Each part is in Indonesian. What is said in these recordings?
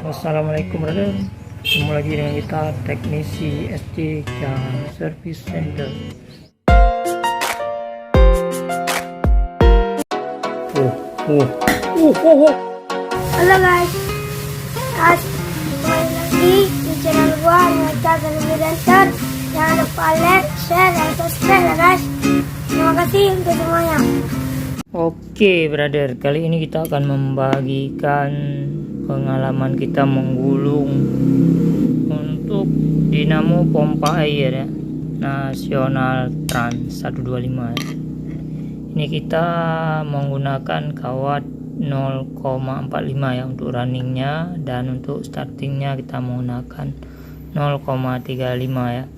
Assalamualaikum brother, ketemu lagi dengan kita teknisi SC Service Center. Halo guys, kembali lagi di channel gua Nyocha Service Center. Jangan lupa like, share, dan subscribe ya guys. Terima kasih untuk semuanya. Oke brother, kali ini kita akan membagikan pengalaman kita menggulung untuk dinamo pompa air ya, Nasional Trans 125 ya. Ini kita menggunakan kawat 0,45 ya untuk runningnya, dan untuk startingnya kita menggunakan 0,35 ya.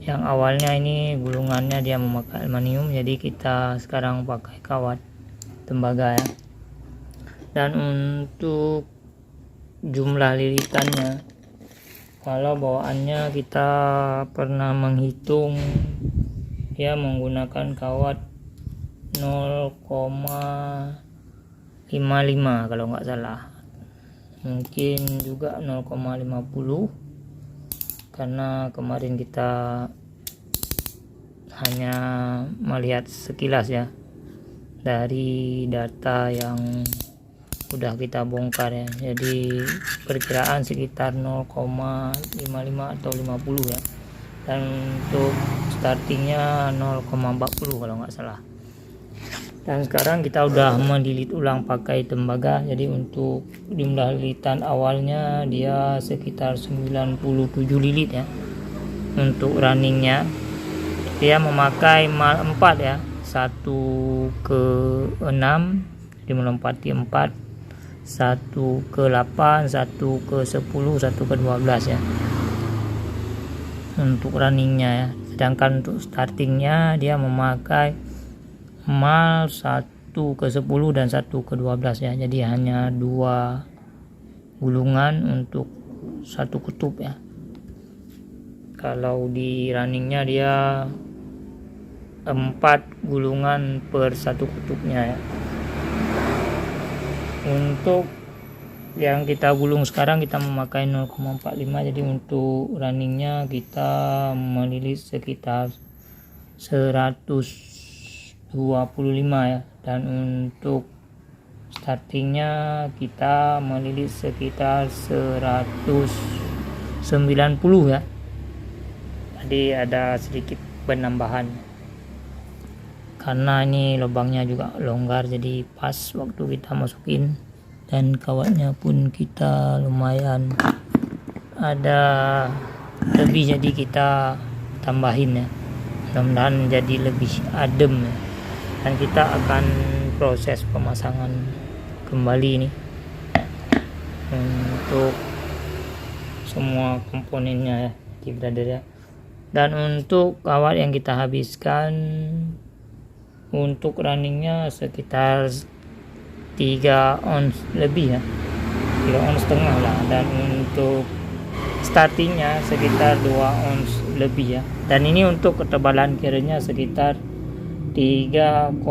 Yang awalnya ini gulungannya dia memakai aluminium, jadi kita sekarang pakai kawat tembaga ya. Dan untuk jumlah lilitannya, kalau bawaannya kita pernah menghitung dia menggunakan kawat 0,55 kalau nggak salah, mungkin juga 0,50, karena kemarin kita hanya melihat sekilas ya dari data yang udah kita bongkar ya, jadi perkiraan sekitar 0,55 atau 50 ya. Dan untuk startingnya 0,40 kalau nggak salah. Dan sekarang kita udah melilit ulang pakai tembaga, jadi untuk jumlah lilitan awalnya dia sekitar 97 lilit ya. Untuk runningnya dia memakai mal 4 ya, 1 ke 6 dia melompati 4, 1 ke 8, 1 ke 10, 1 ke 12 ya untuk runningnya ya. Sedangkan untuk startingnya dia memakai mal 1 ke 10 dan 1 ke 12 ya, jadi hanya 2 gulungan untuk satu kutub ya. Kalau di runningnya dia 4 gulungan per satu kutubnya ya. Untuk yang kita gulung sekarang kita memakai 0,45, jadi untuk runningnya kita melilit sekitar 125 ya, dan untuk startingnya kita melilit sekitar 190 ya, jadi ada sedikit penambahan karena ini lubangnya juga longgar, jadi pas waktu kita masukin, dan kawatnya pun kita lumayan ada lebih, jadi kita tambahin ya, mudah-mudahan jadi lebih adem ya. Dan kita akan proses pemasangan kembali ini untuk semua komponennya ya, di brother ya. Dan untuk kawat yang kita habiskan untuk runningnya sekitar 3 ons lebih ya, 3 ons setengah lah, dan untuk startingnya sekitar 2 ons lebih ya. Dan ini untuk ketebalan kiranya sekitar 3,2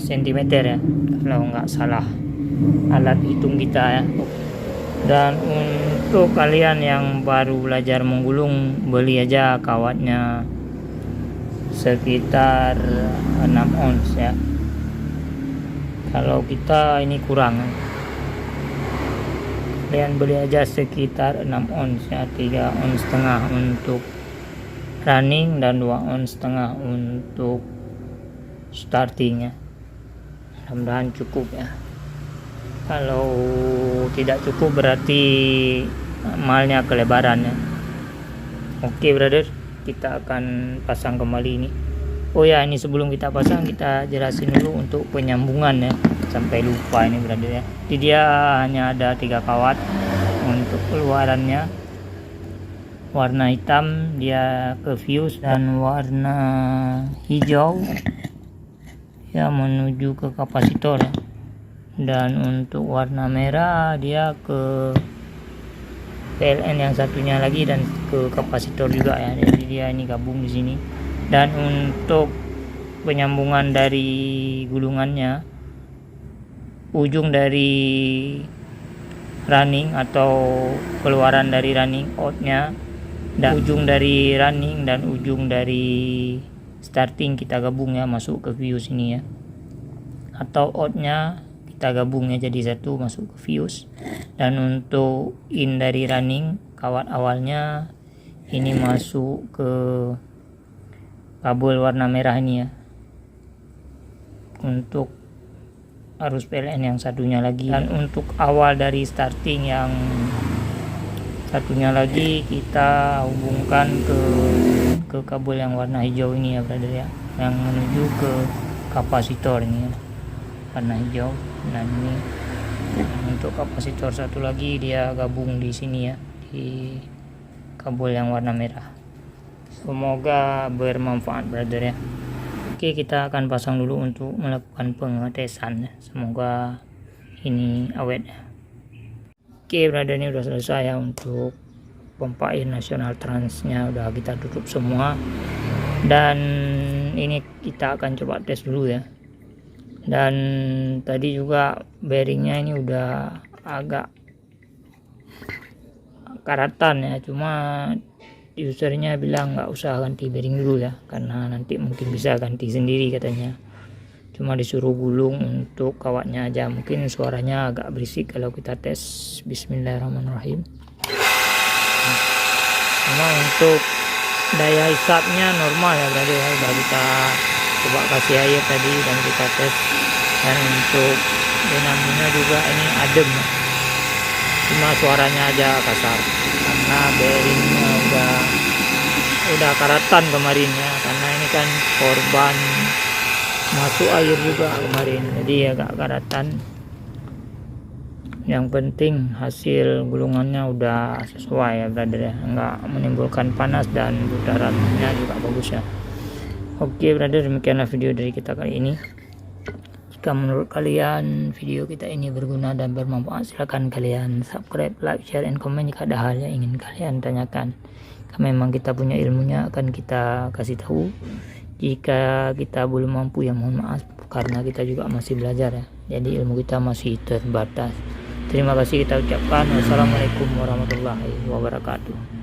cm ya kalau nggak salah alat hitung kita ya. Dan untuk kalian yang baru belajar menggulung, beli aja kawatnya sekitar 6 ons ya. Kalau kita ini kurang, kalian beli aja sekitar 6 ons ya, 3 ons setengah untuk running dan 2 ons setengah untuk startingnya. Mudah-mudahan cukup ya. Kalau tidak cukup berarti malnya kelebaran ya. Oke brother, kita akan pasang kembali ini. Oh ya, ini sebelum kita pasang kita jelasin dulu untuk penyambungan ya, sampai lupa ini brother ya. Jadi dia hanya ada 3 kawat. Untuk keluarannya warna hitam dia ke fuse, dan warna hijau ya menuju ke kapasitor ya. Dan untuk warna merah dia ke PLN yang satunya lagi, dan ke kapasitor juga ya. Jadi dia ini gabung di sini. Dan untuk penyambungan dari gulungannya, ujung dari running atau keluaran dari running outnya, dan ujung dari running dan ujung dari starting kita gabung ya, masuk ke fuse ini ya, atau outnya kita gabung ya jadi satu masuk ke fuse. Dan untuk in dari running kawat awalnya ini masuk ke kabel warna merah ini ya, untuk arus PLN yang satunya lagi. Dan untuk awal dari starting yang satunya lagi kita hubungkan ke kabel yang warna hijau ini ya brother ya, yang menuju ke kapasitor ini ya, warna hijau. Nah ini untuk kapasitor satu lagi dia gabung di sini ya, di kabel yang warna merah. Semoga bermanfaat brother ya. Oke, kita akan pasang dulu untuk melakukan pengetesan ya. Semoga ini awet ya. Oke brother, ini udah selesai ya untuk pompa air nasional transnya, udah kita tutup semua. Dan ini kita akan coba tes dulu ya. Dan tadi juga bearingnya ini udah agak karatan ya, cuma usernya bilang nggak usah ganti bearing dulu ya, karena nanti mungkin bisa ganti sendiri katanya. Cuma disuruh gulung untuk kawatnya aja, mungkin suaranya agak berisik kalau kita tes. Bismillahirrahmanirrahim. Cuma untuk daya hisapnya normal ya berarti ya, udah kita coba kasih air tadi dan kita tes. Dan untuk dinamanya juga ini adem ya, cuma suaranya aja kasar karena bearingnya udah karatan kemarin ya, karena ini kan korban masuk air juga kemarin, jadi agak karatan. Yang penting hasil gulungannya udah sesuai ya brother ya, nggak menimbulkan panas dan putarannya juga bagus ya. Oke brother, demikianlah video dari kita kali ini. Jika menurut kalian video kita ini berguna dan bermanfaat, silahkan kalian subscribe, like, share, and comment jika ada hal yang ingin kalian tanyakan. Karena memang kita punya ilmunya akan kita kasih tahu. Jika kita belum mampu ya mohon maaf, karena kita juga masih belajar ya, jadi ilmu kita masih terbatas. Terima kasih kita ucapkan. Wassalamualaikum warahmatullahi wabarakatuh.